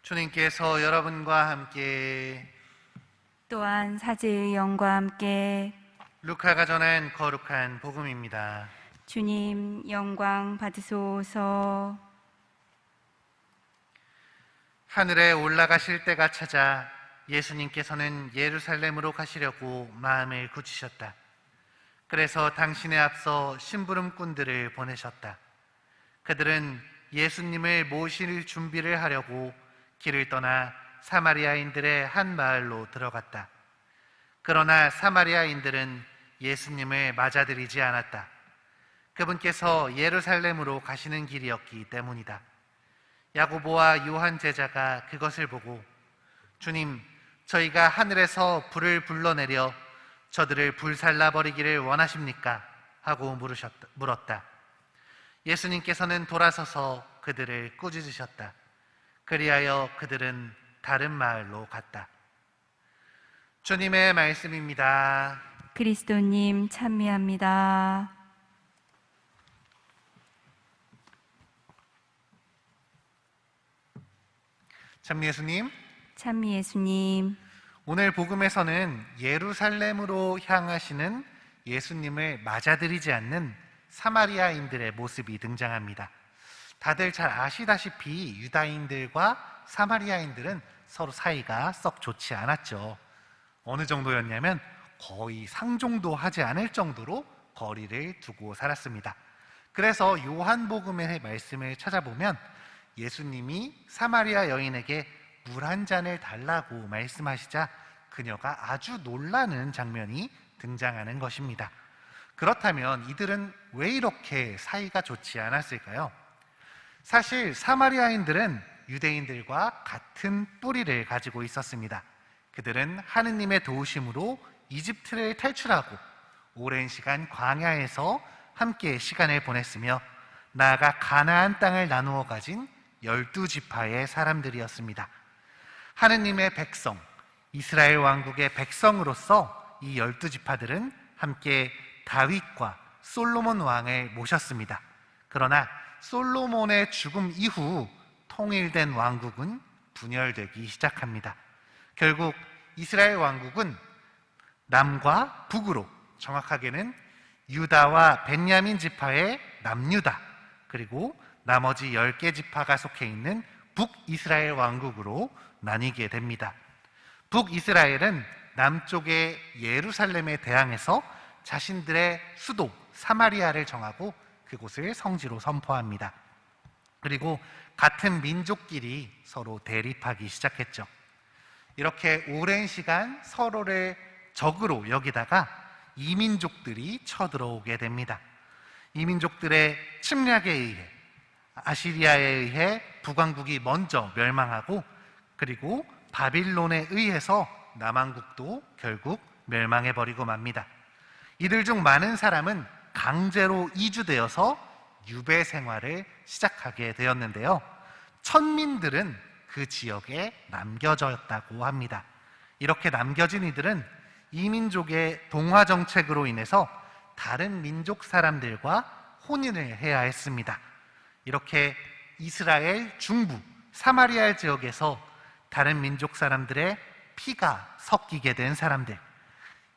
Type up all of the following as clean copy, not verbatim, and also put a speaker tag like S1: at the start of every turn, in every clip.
S1: 주님께서 여러분과 함께
S2: 또한 사제의 영과 함께
S1: 루카가 전한 거룩한 복음입니다.
S2: 주님 영광 받으소서.
S1: 하늘에 올라가실 때가 찾아 예수님께서는 예루살렘으로 가시려고 마음을 굳히셨다. 그래서 당신에 앞서 심부름꾼들을 보내셨다. 그들은 예수님을 모실 준비를 하려고 길을 떠나 사마리아인들의 한 마을로 들어갔다. 그러나 사마리아인들은 예수님을 맞아들이지 않았다. 그분께서 예루살렘으로 가시는 길이었기 때문이다. 야고보와 요한 제자가 그것을 보고 주님, 저희가 하늘에서 불을 불러내려 저들을 불살라 버리기를 원하십니까? 하고 물었다. 예수님께서는 돌아서서 그들을 꾸짖으셨다. 그리하여 그들은 다른 마을로 갔다. 주님의 말씀입니다.
S2: 그리스도님 찬미합니다.
S1: 참 예수님,
S2: 찬미 예수님.
S1: 오늘 복음에서는 예루살렘으로 향하시는 예수님을 맞아들이지 않는 사마리아인들의 모습이 등장합니다. 다들 잘 아시다시피 유다인들과 사마리아인들은 서로 사이가 썩 좋지 않았죠. 어느 정도였냐면 거의 상종도 하지 않을 정도로 거리를 두고 살았습니다. 그래서 요한복음의 말씀을 찾아보면 예수님이 사마리아 여인에게 물 한 잔을 달라고 말씀하시자 그녀가 아주 놀라는 장면이 등장하는 것입니다. 그렇다면 이들은 왜 이렇게 사이가 좋지 않았을까요? 사실 사마리아인들은 유대인들과 같은 뿌리를 가지고 있었습니다. 그들은 하느님의 도우심으로 이집트를 탈출하고 오랜 시간 광야에서 함께 시간을 보냈으며 나아가 가나안 땅을 나누어 가진 12지파의 사람들이었습니다. 하느님의 백성, 이스라엘 왕국의 백성으로서 이 12지파들은 함께 다윗과 솔로몬 왕을 모셨습니다. 그러나 솔로몬의 죽음 이후 통일된 왕국은 분열되기 시작합니다. 결국 이스라엘 왕국은 남과 북으로, 정확하게는 유다와 벤야민 지파의 남유다, 그리고 나머지 10개 지파가 속해 있는 북이스라엘 왕국으로 나뉘게 됩니다. 북이스라엘은 남쪽의 예루살렘에 대항해서 자신들의 수도 사마리아를 정하고 그곳을 성지로 선포합니다. 그리고 같은 민족끼리 서로 대립하기 시작했죠. 이렇게 오랜 시간 서로를 적으로 여기다가 이민족들이 쳐들어오게 됩니다. 이민족들의 침략에 의해, 아시리아에 의해 북왕국이 먼저 멸망하고, 그리고 바빌론에 의해서 남왕국도 결국 멸망해버리고 맙니다. 이들 중 많은 사람은 강제로 이주되어서 유배 생활을 시작하게 되었는데요. 천민들은 그 지역에 남겨졌다고 합니다. 이렇게 남겨진 이들은 이민족의 동화 정책으로 인해서 다른 민족 사람들과 혼인을 해야 했습니다. 이렇게 이스라엘 중부 사마리아 지역에서 다른 민족 사람들의 피가 섞이게 된 사람들,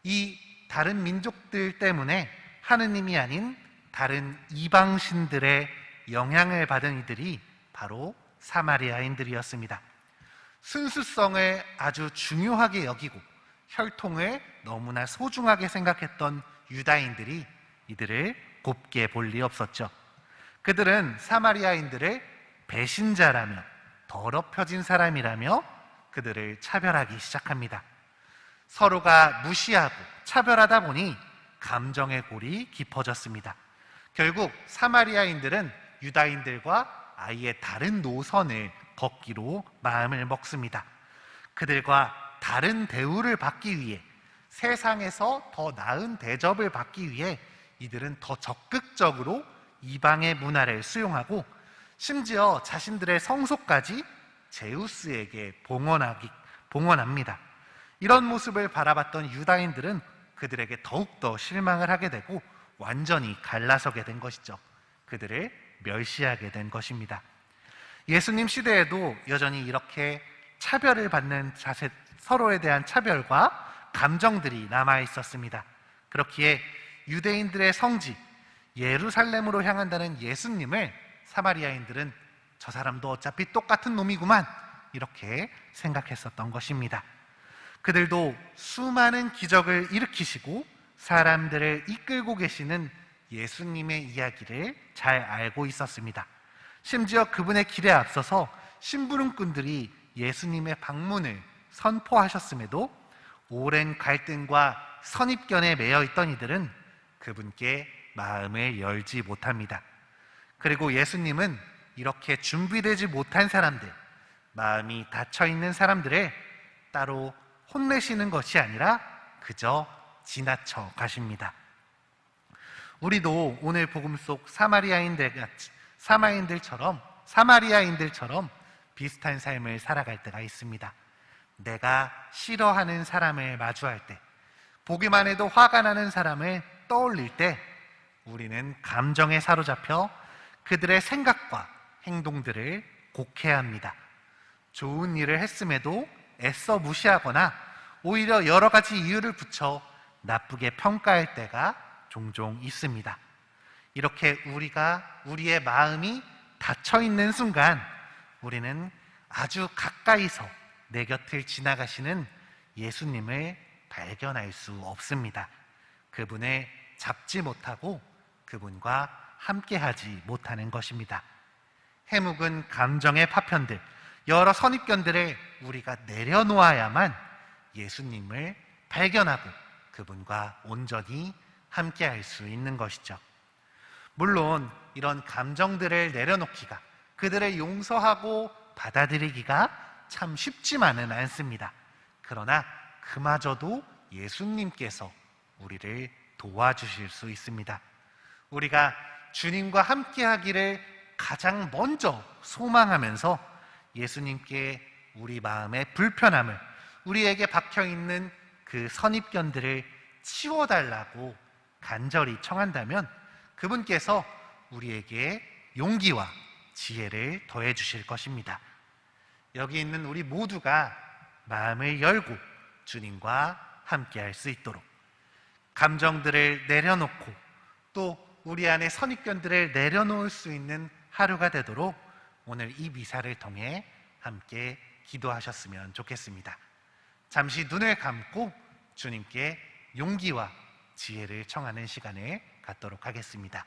S1: 이 다른 민족들 때문에 하느님이 아닌 다른 이방신들의 영향을 받은 이들이 바로 사마리아인들이었습니다. 순수성을 아주 중요하게 여기고 혈통을 너무나 소중하게 생각했던 유다인들이 이들을 곱게 볼 리 없었죠. 그들은 사마리아인들을 배신자라며 더럽혀진 사람이라며 그들을 차별하기 시작합니다. 서로가 무시하고 차별하다 보니 감정의 골이 깊어졌습니다. 결국 사마리아인들은 유다인들과 아예 다른 노선을 걷기로 마음을 먹습니다. 그들과 다른 대우를 받기 위해, 세상에서 더 나은 대접을 받기 위해 이들은 더 적극적으로 이방의 문화를 수용하고 심지어 자신들의 성소까지 제우스에게 봉헌합니다. 이런 모습을 바라봤던 유다인들은 그들에게 더욱더 실망을 하게 되고 완전히 갈라서게 된 것이죠. 그들을 멸시하게 된 것입니다. 예수님 시대에도 여전히 이렇게 차별을 받는 자세, 서로에 대한 차별과 감정들이 남아 있었습니다. 그렇기에 유대인들의 성지 예루살렘으로 향한다는 예수님을 사마리아인들은 저 사람도 어차피 똑같은 놈이구만 이렇게 생각했었던 것입니다. 그들도 수많은 기적을 일으키시고 사람들을 이끌고 계시는 예수님의 이야기를 잘 알고 있었습니다. 심지어 그분의 길에 앞서서 심부름꾼들이 예수님의 방문을 선포하셨음에도 오랜 갈등과 선입견에 매여 있던 이들은 그분께 마음을 열지 못합니다. 그리고 예수님은 이렇게 준비되지 못한 사람들, 마음이 닫혀 있는 사람들을 따로 혼내시는 것이 아니라 그저 지나쳐 가십니다. 우리도 오늘 복음 속 사마리아인들처럼 비슷한 삶을 살아갈 때가 있습니다. 내가 싫어하는 사람을 마주할 때, 보기만 해도 화가 나는 사람을 떠올릴 때 우리는 감정에 사로잡혀 그들의 생각과 행동들을 곡해합니다. 좋은 일을 했음에도 애써 무시하거나 오히려 여러 가지 이유를 붙여 나쁘게 평가할 때가 종종 있습니다. 이렇게 우리의 마음이 닫혀 있는 순간 우리는 아주 가까이서 내 곁을 지나가시는 예수님을 발견할 수 없습니다. 그분을 잡지 못하고 그분과 함께하지 못하는 것입니다. 해묵은 감정의 파편들, 여러 선입견들을 우리가 내려놓아야만 예수님을 발견하고 그분과 온전히 함께할 수 있는 것이죠. 물론 이런 감정들을 내려놓기가, 그들을 용서하고 받아들이기가 참 쉽지만은 않습니다. 그러나 그마저도 예수님께서 우리를 도와주실 수 있습니다. 우리가 주님과 함께하기를 가장 먼저 소망하면서 예수님께 우리 마음의 불편함을, 우리에게 박혀있는 그 선입견들을 치워달라고 간절히 청한다면 그분께서 우리에게 용기와 지혜를 더해 주실 것입니다. 여기 있는 우리 모두가 마음을 열고 주님과 함께할 수 있도록, 감정들을 내려놓고 또 우리 안에 선입견들을 내려놓을 수 있는 하루가 되도록 오늘 이 미사를 통해 함께 기도하셨으면 좋겠습니다. 잠시 눈을 감고 주님께 용기와 지혜를 청하는 시간을 갖도록 하겠습니다.